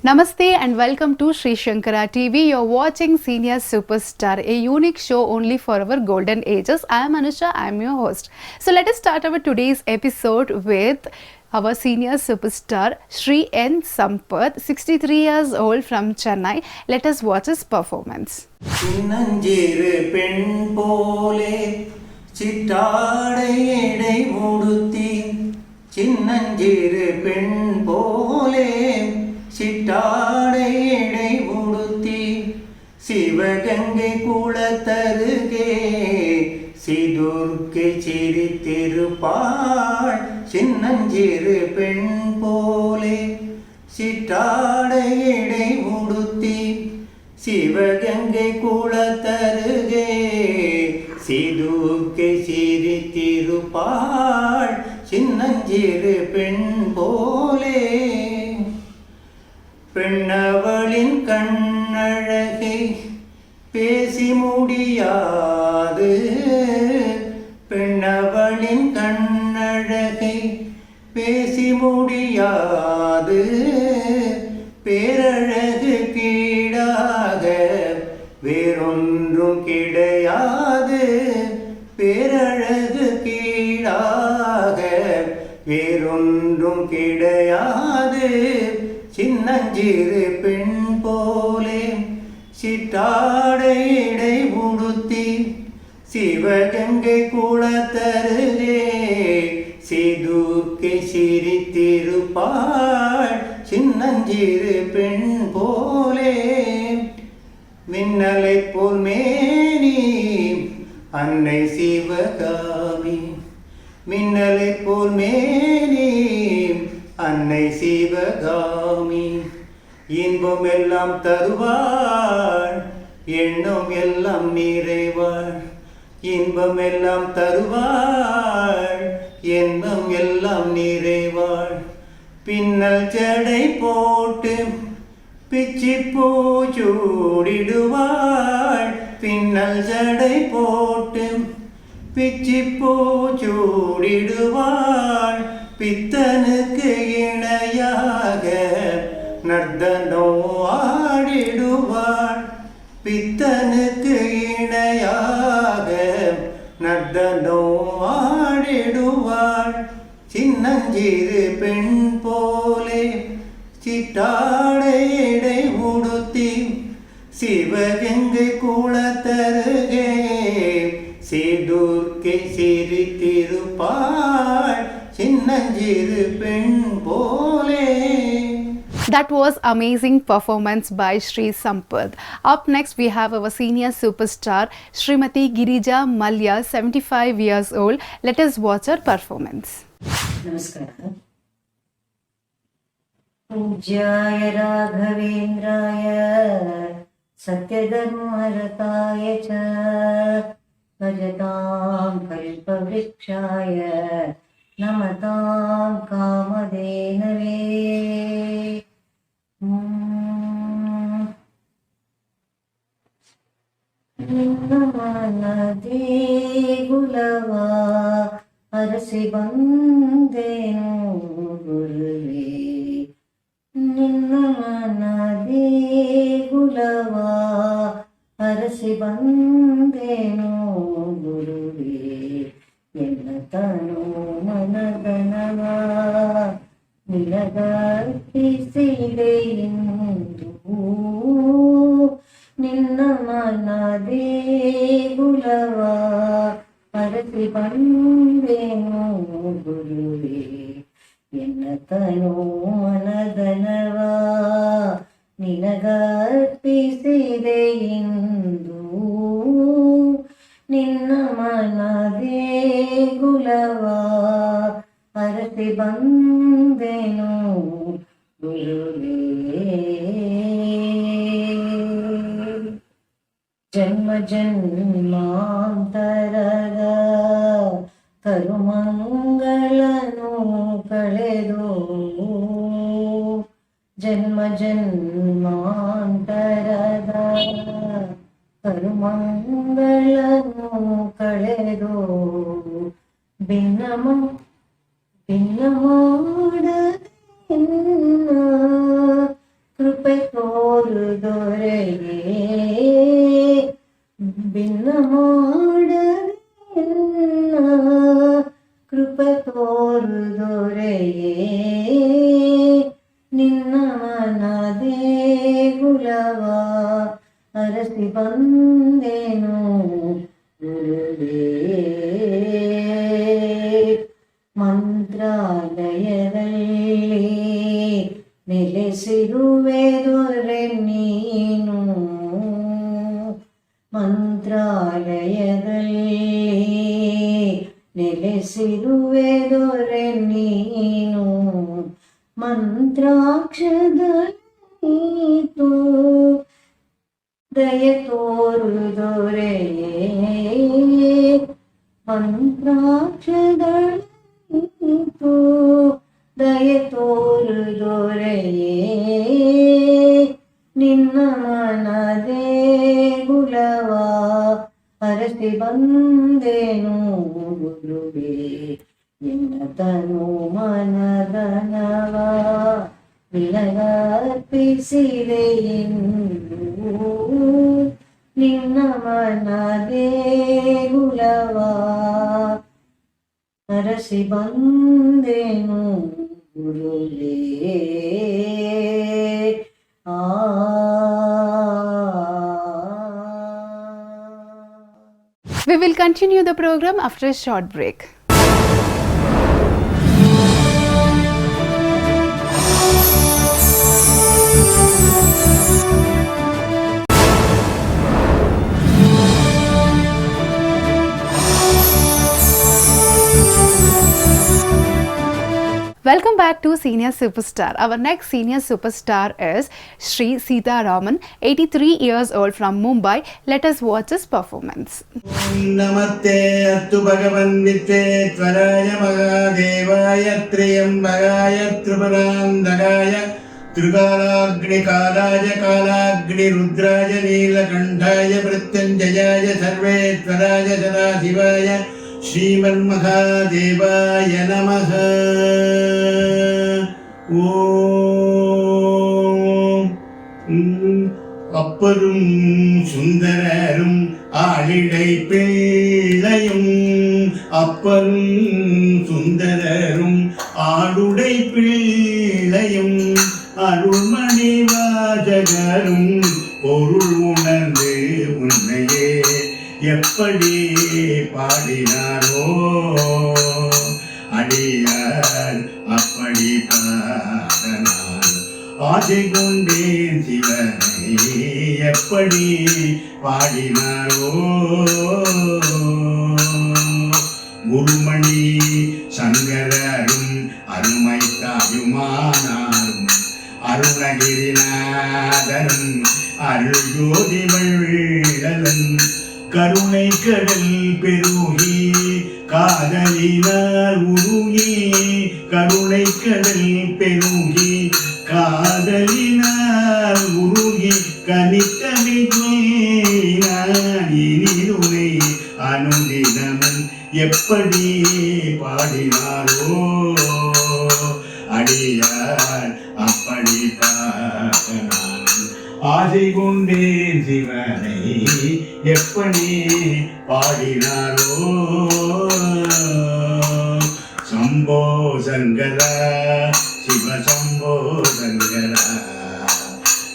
Namaste and welcome to Sri Shankara TV. You're watching Senior Superstar, a unique show only for our golden ages. I am Anusha, I am your host. So let us start our today's episode with our senior superstar Sri N. Sampath, 63 years old from Chennai. Let us watch his performance. சின்னஞ்சிறு பெண் போலே சிட்டாடை எடை உடுத்தி சின்னஞ்சிறு பெண் போலே சிட்டாடை எடை உடுத்தி சிவகங்கை குளத்தருகே சிதுர்க்கை சிரித்திருப்பாள் சின்னஞ்சிறு பெண் போலே சிட்டாடை எடை உடுத்தி சிவகங்கை குளத்தருகே சிதுர்க்கை சிரித்திருப்பாள் சின்னஞ்சிறு பெண் போலே பெண்ணவளின் கண்ணழகை பேசி முடியாது பெண்ணவளின் கண்ணழகை பேசி முடியாது பேரழகு கீழாக வேறொன்றும் கிடையாது பேரழகு கீழாக வேறொன்றும் கிடையாது சின்னஞ்சிறு பெண் போலே சிட்டாடை இடை உடுத்தி சிவகங்கை குளத்தருகே சிதுர்க்கை சிரித்திருப்பாள் சின்னஞ்சிறு பெண் போலே மின்னலை போல் மேனி அன்னை சிவகாமி மின்னலை போல் மேனி அன்னை சிவகாமி இன்பம் எல்லாம் தருவாள் எண்ணம் எல்லாம் நிறைவாள் இன்பம் எல்லாம் தருவாள் எண்ணம் எல்லாம் நிறைவாள் பின்னல் ஜடை போட்டு பிச்சி பூ சூடிடுவாள் பின்னல் ஜடை போட்டு பிச்சி பூ சூடிடுவாள் பித்தனுக்கு இணையாக நர்த்தனம் ஆடிடுவாள் பித்தனுக்கு இணையாக நர்த்தனம் ஆடிடுவாள் சின்னஞ்சிறு பெண் போலே சிட்டாடை எடை உடுத்தி சிவகங்கை குளத்தருகே சிதுர்க்கை சிரித்திருப்பாள் சின்னஞ்சிறு பெண் போலே. That was amazing performance by Sri Sampath. Up next we have our senior superstar Srimati Girija Malya, 75 years old. Let us watch her performance. Namaskar. पूज्याय राघवेन्द्राय सत्यधर्मरताय च भजतां कल्पवृक्षाय नमतां कामधेनवे ದೇಗುಲವಾ ಅರಸಿ ಬಂದೇನು ಗುರುವೇ ನಿನ್ನ ಮನ ದೇಗುಲವಾ ಅರಸಿ ಬಂದೇನು ಗುರುವೇ ಎನ್ನ ತನು ಮನದನವ ನಿನಗರ್ಪಿಸಿದೆ ಇಂದು ನಿನ್ನ ಮನ ದೇಗುಲವ ಅರಸಿ ಬಂದೇನು ಗುರುವೇ ಎನ್ನ ತನು ಮನದನವ ನಿನಗರ್ಪಿಸಿದೆ ಇಂದು ನಿನ್ನ ಮನ ದೇಗುಲವ ಅರಸಿ ಬಂದೆನು ಗುರುವೇ ಜನ್ಮ ಜನ್ಮಾಂತರದ ಕರುಮಂಗಳನು ಕಳೆದು ಜನ್ಮ ಜನ್ಮಾಂತರದ ಕರುಮಂಗಳನು ಕಳೆದು ಭಿನ್ನಮ ಭಿನ್ನ ಮಾಡದೆ ಕೃಪೆಯಿಂದ ಕೃಪೆ ತೋರುದೊರೆಯೇ ಭಿನ್ನ ಮಾಡಲಿಲ್ಲ ಕೃಪೆ ತೋರುದೊರೆಯೇ ನಿನ್ನ ಮನ ದೇಗುಲವ ಅರಸಿ ಬಂದೆನು ಗುರುವೇ ಮಂತ್ರಾಲಯದಲ್ಲಿ ನೆಲೆಸಿರುವೆ ದೊರೆ ನೀನು ಮಂತ್ರಾಲಯದಲ್ಲಿ ನೆಲೆಸಿರುವೆ ದೊರೆ ನೀನು ಮಂತ್ರಾಕ್ಷದಲ್ಲೀತು ದಯ ತೋರುದೊರೆಯೇ ಮಂತ್ರಾಕ್ಷದಲ್ಲೀತು ದಯ ತೋರುದೊರೆಯೇ ನಿನ್ನ ಮನ ದೇಗುಲವ ಅರಸಿ ಬಂದೆನು ಗುರುವೇ ನಿನ್ನ ತನು ಮನದನವ ನಿನಗರ್ಪಿಸಿದೆ ಎಂದು ನಿನ್ನ ಮನ ದೇಗುಲವ ಅರಸಿ ಬಂದೆನು ಗುರುವೇ We will continue the program after a short break. Welcome back to Senior Superstar. Our next senior superstar is Sri Sita Raman, 83 years old from Mumbai. Let us watch his performance. नमस्ते अस्तु भगवन् विश्वेश्वराय महादेवाय त्र्यम्बकाय त्रिपुरान्तकाय त्रिकालाग्निकालाय कालाग्निरुद्राय नीलकण्ठाय मृत्युञ्जयाय सर्वेश्वराय सदाशिवाय श्रीमन्महादेवाय नमः। அப்பரும் சுந்தரரும் ஆளிடை பிள்ளையும் அப்பரும் சுந்தரரும் ஆளுடை பிள்ளையும் அருள்மணி வாசகரும் பொருள் உணர்ந்து உன்னையே எப்படி பாடினாரோ அடியார் அப்படி பாடனார் ஆசை கொண்டேன் சிவனை எப்படி பாடினாரோ குருமணி சங்கரரும் அருமை தாயுமானாரும் அருணகிரிநாதரும் அருள் ஜோதி வள்ளலன் கருணை கடல் பெருகி காதலினார் உருகி கருணை கடல் பெருகி காதலினார் உருகி கனித்தனை அனுதினமும் எப்படி பாடினாரோ அடியார் அப்படி பாடினார் ஆசை கொண்டேன் சிவனை எப்படி பாடினாரோ சம்போ சங்கரா சிவ சம்போ சங்கரா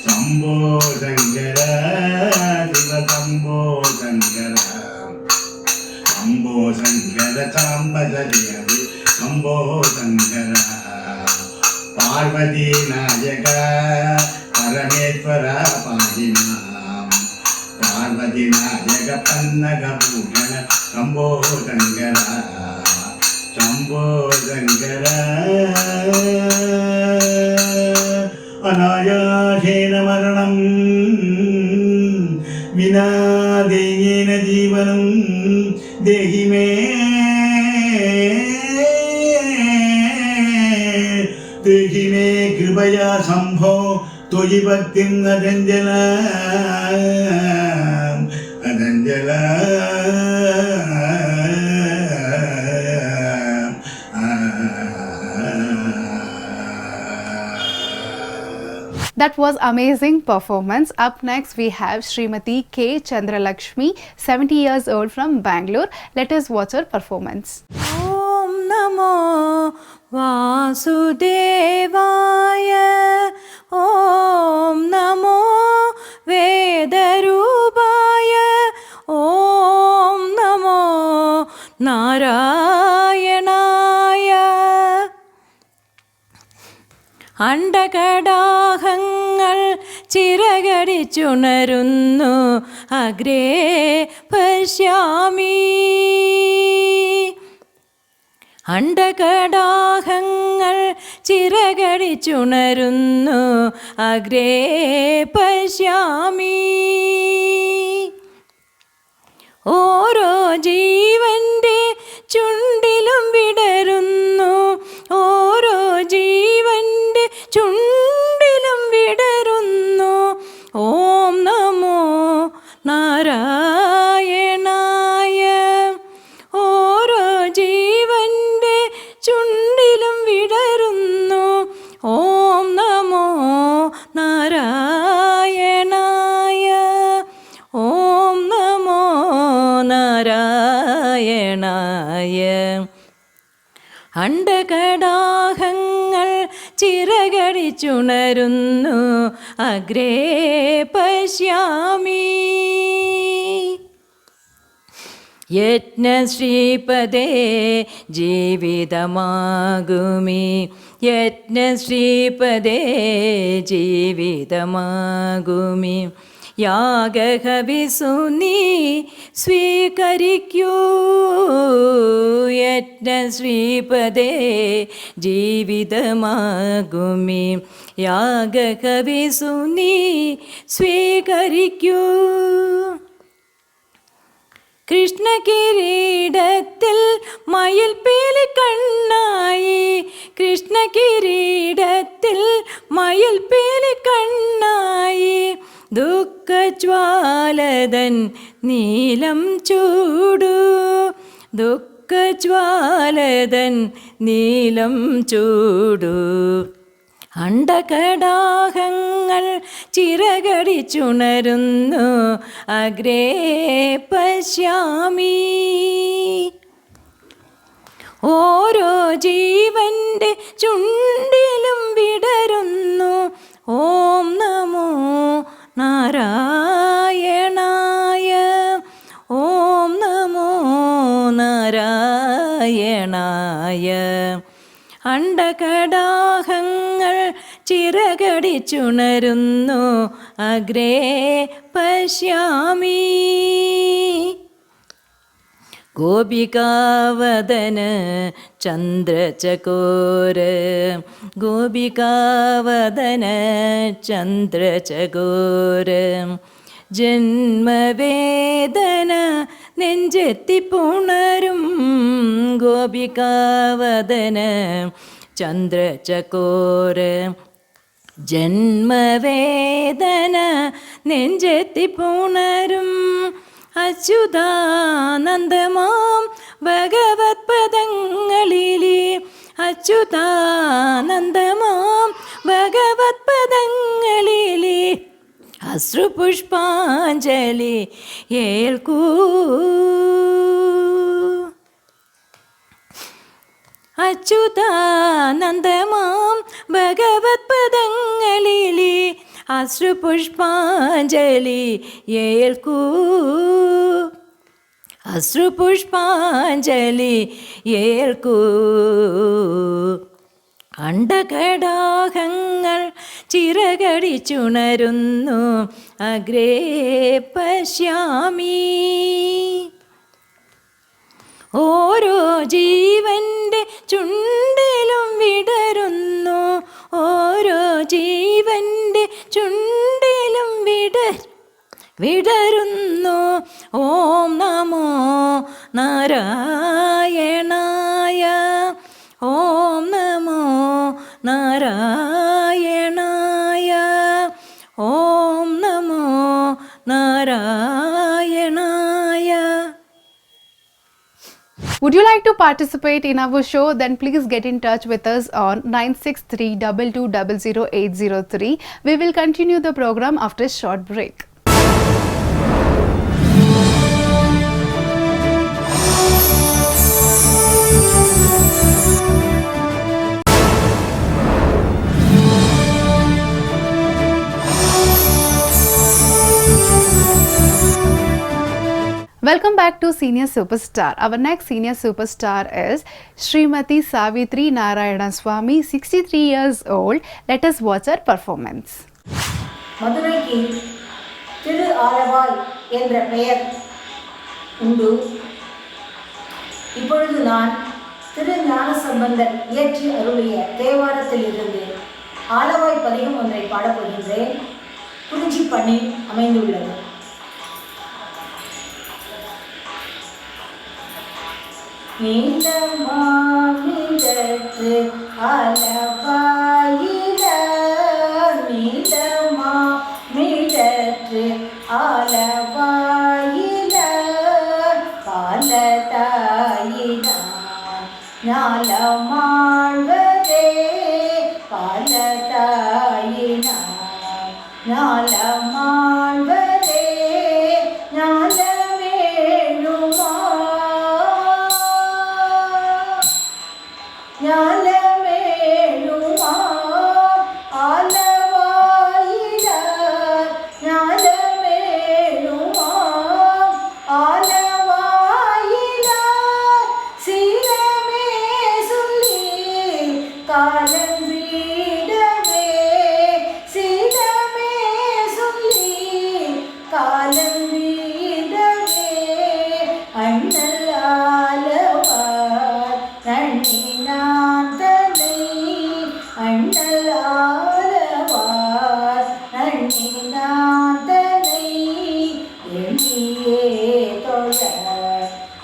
சம்போ சங்கரா சிவ சம்போ சங்கரா சம்போ சங்கர சாம்பதரியாதி சம்போ சங்கரா பார்வதி நாயகா பரமேஸ்வர பாதிமாம் பார்வதி நாயக பன்னக பூஷண சம்போ சங்கர சம்போ சங்கர அநாயாசேன மரணம் வினா தேயேன ஜீவனம் தேகி மே தேகி மே கிருபயா சம்போ तुझी भक्ति अदंजल अदंजल That was amazing performance. Up next we have Srimati K. Chandralakshmi, 70 years old from Bangalore. Let us watch her performance. Om Namo Vasudevaya. Om Namo Vedarubaya. Om Namo Narayanaya. അണ്ടകടാഹങ്ങൾ ചിറകടിച്ചുണരുന്നു Agre പശ്യാമി. അണ്ടകടാഹങ്ങൾ ചിറകടിച്ചുണരുന്നു Agre പശ്യാമി. ഓരോ ജീവന്റെ ചുണ്ടിലും വിടരുന്നു, ഓരോ ജീവന്റെ ചുണ്ടിലും വിടരുന്നു. ഓം നമോ നാരായണായ. ഓരോ ജീവന്റെ ചുണ്ടിലും വിടരുന്നു. ഓം നമോ നാരായണായ. ഓം നമോ നാരായണായ. അണ്ടകടാഹങ്ങൾ ചിറകടിച്ചുണരുന്നു അഗ്രേ പശ്യാമി. യജ്ഞശ്രീപദേ ജീവിതമാകുമി. യജ്ഞശ്രീപദേ ജീവിതമാകുമി. യാഗഹവിസു നീ സ്വീകരിക്കൂ. യജ്ഞശ്രീപദേ ജീവിതമാകുമി. യാഗഹവിസു നീ സ്വീകരിക്കൂ. കൃഷ്ണകിരീടത്തിൽ മയിൽപീലി കണ്ണായി. കൃഷ്ണകിരീടത്തിൽ മയിൽപീലി കണ്ണായി. ദുഃഖജ്വാലതൻ നീലം ചൂടു. ദുഃഖജ്വാലതൻ നീലം ചൂടു. അണ്ടകടാഹങ്ങൾ ചിറകടിച്ചുണരുന്നു അഗ്രേ പശ്യാമി. ഓരോ ജീവന്റെ ചുണ്ടിലും വിടരുന്നു. ഓം നമോ നാരായണായ. ഓം നമോ നാരായണായ. അണ്ടകടാഹങ്ങൾ ചിറകടിച്ചുണരുന്നു അഗ്രേ പശ്യാമി. ഗോപികാവദന ചന്ദ്രചകോര. ഗോപികാവദന ചന്ദ്രചകോര. ജന്മവേദന നെഞ്ചെത്തിപ്പുണരും. ഗോപികാവദന ചന്ദ്രചകോര. ജന്മവേദന നെഞ്ചെത്തിപ്പുണരും. അച്യുതാനന്ദമാം ഭഗവത് പദങ്ങളിലെ. അച്യുതാനന്ദമാം ഭഗവത് പദങ്ങളിലെ. അശ്രുപുഷ്പാഞ്ജലി ഏൽക്കൂ. അച്യുതാനന്ദമാം ഭഗവത് പദങ്ങളിലെ. അശ്രുപുഷ്പാഞ്ജലി ഏൽക്കൂ. അശ്രുപുഷ്പാഞ്ജലി ഏൽക്കൂ. അണ്ടകടാഹങ്ങൾ ചിറകടിച്ചുണരുന്നു അഗ്രേ പശ്യാമി. ഓരോ ജീവന്റെ ചുണ്ടിലും വിടരുന്നു. ഓരോ ജീവന്റെ ചുണ്ടിലും വിടരുന്നു. ഓം നമോ നാരായണായ. ഓം നമോ നാരായണായ. ഓം നമോ നാരായണായ. Would you like to participate in our show? Then please get in touch with us on 9632200803. We will continue the program after a short break. Welcome back to Senior Superstar. Our next Senior Superstar is Srimati Savitri Narayana Swami, 63 years old. Let us watch her performance. மதுரைக்கு திரு ஆலவாய் என்ற பெயர் உண்டு. இப்பொழுது நான் திரு ஞானசம்பந்தர் இயற்றி அருளிய தேவாரத்தில் இருந்து ஆலவாய் பதிகம் ஒன்றை பாடப்போகின்றேன். குறிஞ்சி பண்ணில் அமைந்துள்ளது. நீலமாமிடற்று ஆலவாயில நீலமாமிடற்று ஆலவாயில பாலதாயினார் ஞாலமாழ்வதே பாலதாயினார் ஞாலமாழ்வதே ஞாலமேழுமா ஞாலமேழுமா ஆலவாயிலார் ஞாலமேழுமா ஆலவாயிலார் சீரமே சொல்லி காலம் வீடவே சீரமே சொல்லி காலம் வீடவே அண்ணல் ஆலவார் நன்னினான் தன்னை அண்ணல் ஆலவார் நன்னினான் தன்னை எண்ணியே தொழ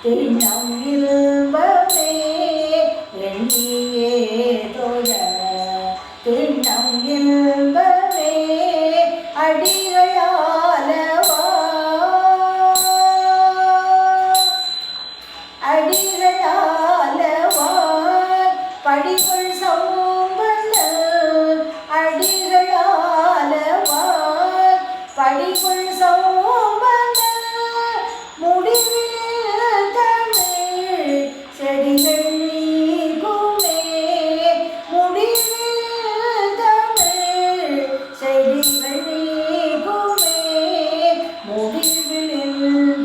திண்ணம் இல்பமே எண்ணியே தொழ திண்ணம் இல்பமே அடிகளாலவா அடிகளாலவார் படிகள் சம்பந்த அடிகளாலவார் படிகள் சம்பந்த முடிவில் தமிழ் செடிகள் நீக்குமே முடிவில் தமிழ் செடிகள் நீக்குமே முடிவில்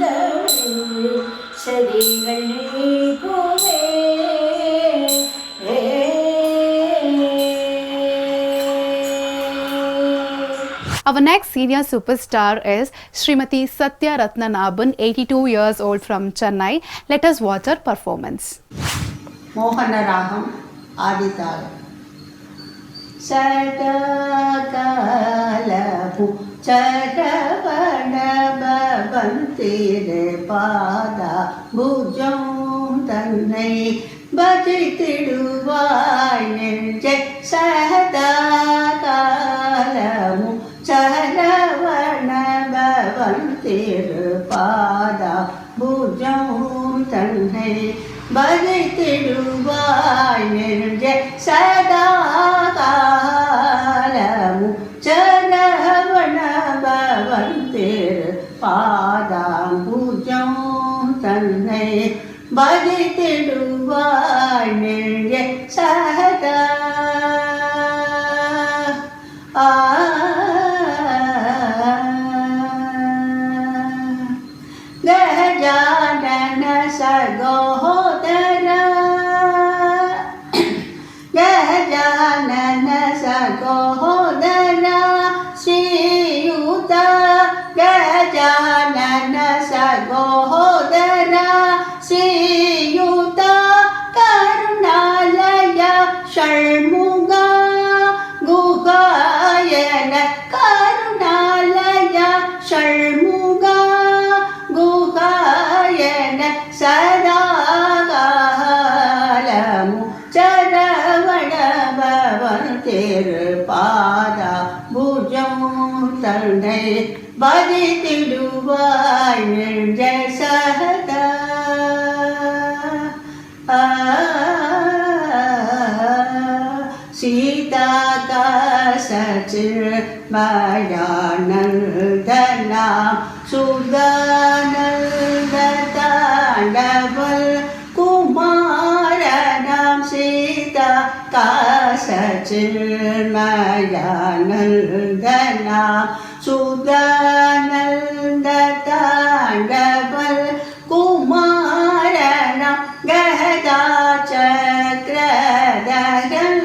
தமிழ் செடிகள் நீக்குமே. Our next senior superstar is Srimati Satya Ratnanaban, 82 years old from Chennai. Let us watch her performance. மோகனராகம் ஆதிதாளம். சடகாலபு சடவடபவந்திரு பாதா புஜம் தன்னை பஜித்திடுவாய் நெஞ்சை சதா காலமு சரவணபவந்திரு பாதா புஜம் தன்னை பஜித்திடுவாய் நெஞ்சை சதா காலமு சரவணபவந்திரு பாதாம்புஜம் தன்னை பஜித்திடுவாய் நெஞ்சை சதா கஜானன சகோதர கஜானன சகோதர ஸ்ரீயுத கஜானன சகோதர ஸ்ரீயுத கருணாலய ஷண்முக குகாயன கருணாலய ஷண்முக குகாயன சதாகாலமு சரவணபவந்திரு பாதா புஜம் தன்னை பஜித்திடுவாய் நெஞ்சை சதா சின்மயானந்தனாம் சுதானந்ததாண்டவல் குமாரனாம் சீதா காச சின்மயானந்தனாம் சுதானந்ததாண்டவல் குமாரனாம் கதா சக்ரதரல்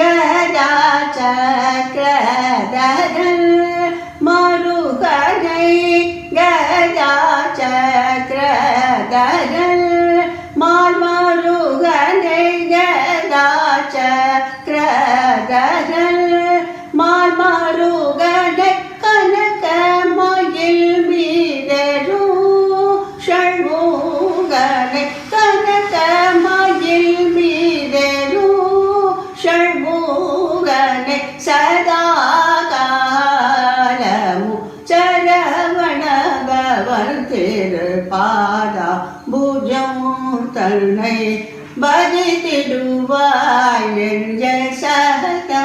கதா சக்ரதரல் மருகனை கதா சக்ரதரல் மால்மருகனை கதா சக்ரதரல் மால்மருகனை கனகமயில் மீதரு ஷண்முகனை கனகமயில் மீதரு ஷண்முகனை சதாகாலமு சரவணபவன் திருப்பாதா புஜம் தன்னை பஜித்திடுவாய் நெஞ்ச சகதா.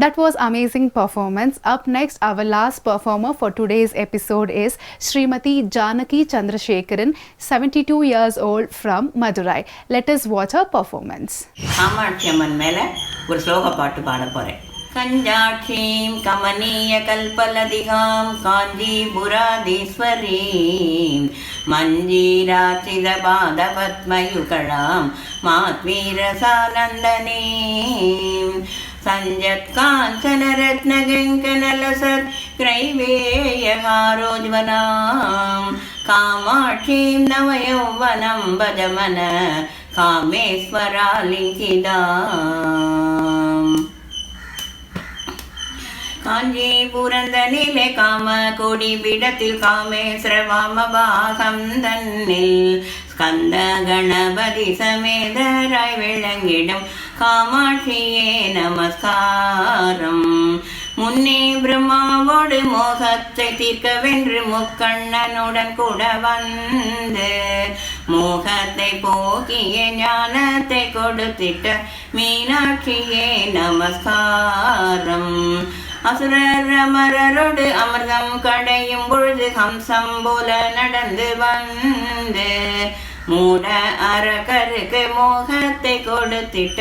That was amazing performance. Up next, our last performer for today's episode is Srimati Janaki Chandrasekharan, 72 years old from Madurai. Let us watch her performance. Kamakshi அம்மன் மேலே ஒரு ஸ்லோக பாட்டு பாட போகிறேன். கஞ்சாட்சீம் கமனீய கல்பலதிகாம் காஞ்சிபுராதீஸ்வரீம் மஞ்சீராச்சித பாத பத்மயுகளாம் மாத்வீரசானந்தனீம் சஞ்சத் காஞ்சன ரத்ன கங்கனலசத் கிரைவேயகாரோஜ்வனாம் காமாட்சீம் நவயௌவனம் பஜமன காமேஸ்வராலிங்கிதாம். காஞ்சிபுரந்தனிலே காம கொடி பீடத்தில் காமேஸ்வரவாமபாகம் தன்னில் ஸ்கந்த கணபதி சமேதராய் விளங்கிடும் காமாட்சியே நமஸ்காரம். முன்னே பிரம்மாவோடு மோகத்தை தீர்க்கவென்று முக்கண்ணனுடன் கூட வந்து மோகத்தை போக்கிய ஞானத்தை கொடுத்திட்ட மீனாட்சியே நமஸ்காரம். அசுரர் அமரரோடு அமிர்தம் கடையும் பொழுது ஹம்சம் போல நடந்து வந்து மூட அரக்கருக்கு மோகத்தை கொடுத்திட்ட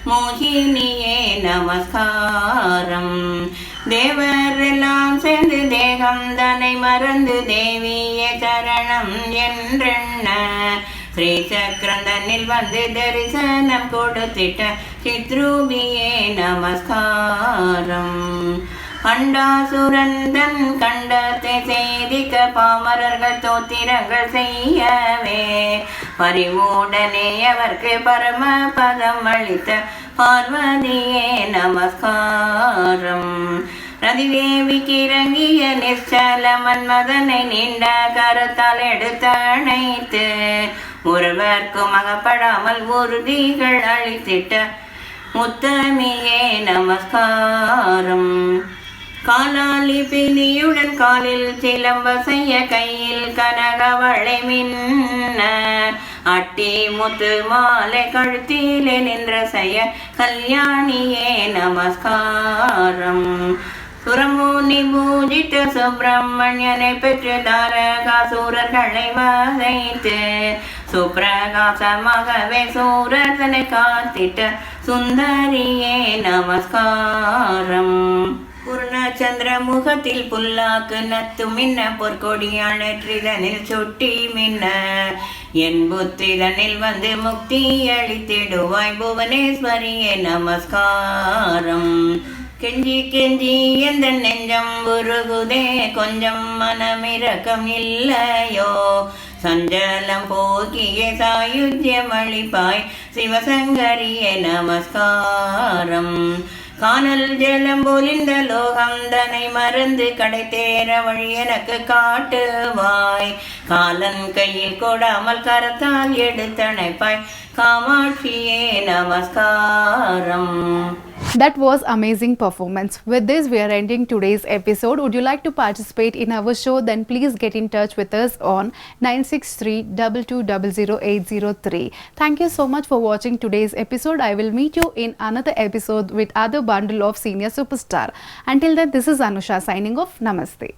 மோகினியே நமஸ்காரம். தேவரெல்லாம் சேர்ந்து தேகம் தன்னை மறந்து தேவிய சரணம் என்றெண்ண ஸ்ரீ சக்கரந்தனில் வந்து தரிசனம் கொடுத்திட்ட சித்ரூபியே நமஸ்காரம். கண்டாசுரந்தன் கண்டத்தை செய்திக்க பாமரர்கள் தோத்திரங்கள் செய்யவே பரிவுடனே அவர்க்கு பரம பதம் அளித்த பார்வதியே நமஸ்காரம். ரதிதேவிக்கு இறங்கிய நிச்சல மன்மதனை நீண்ட கரத்தால் எடுத்தணைத்து ஒருவர்க்கும் அகப்படாமல் உறுதிகள் அளித்திட்ட முத்தமியே நமஸ்காரம். காலாலி பிணியுடன் காலில் சிலம்ப செய்ய கையில் கனகவளை மின்ன அட்டி முத்து மாலை கழுத்திலே நின்ற செய்ய கல்யாணியே நமஸ்காரம். சுரமுனி பூஜித்த சுப்பிரமணியனை பெற்று தாரகாசூரர்களை வதைத்து சுப்பிரகாசமாகவே சூரர்தனை காத்திட்ட சுந்தரியே நமஸ்காரம். பூர்ணச்சந்திர முகத்தில் புல்லாக்கு நத்து மின்ன பொற்கொடியானற்றிதனில் சுட்டி மின்ன என் புத்திதனில் வந்து முக்தி அளித்திடுவாய் புவனேஸ்வரியே நமஸ்காரம். கெஞ்சி கெஞ்சி எந்த நெஞ்சம் உருகுதே கொஞ்சம் மனமிரக்கம் இல்லையோ சஞ்சலம் போக்கிய சாயுஜ்யம் அளிப்பாய் சிவசங்கரியே நமஸ்காரம். காணல் ஜலம் போலிந்த லோகம் தனை மறந்து கடை தேர வழி எனக்கு காட்டுவாய் காலன் கையில் கொடாமல் கரத்தால் எடுத்தணைப்பாய் காமாட்சியே நமஸ்காரம். That was amazing performance. With this, we are ending today's episode. Would you like to participate in our show? Then please get in touch with us on 9632200803. Thank you so much for watching today's episode. I will meet you in another episode with other bundle of Senior Superstar. Until then, this is Anusha signing off. Namaste.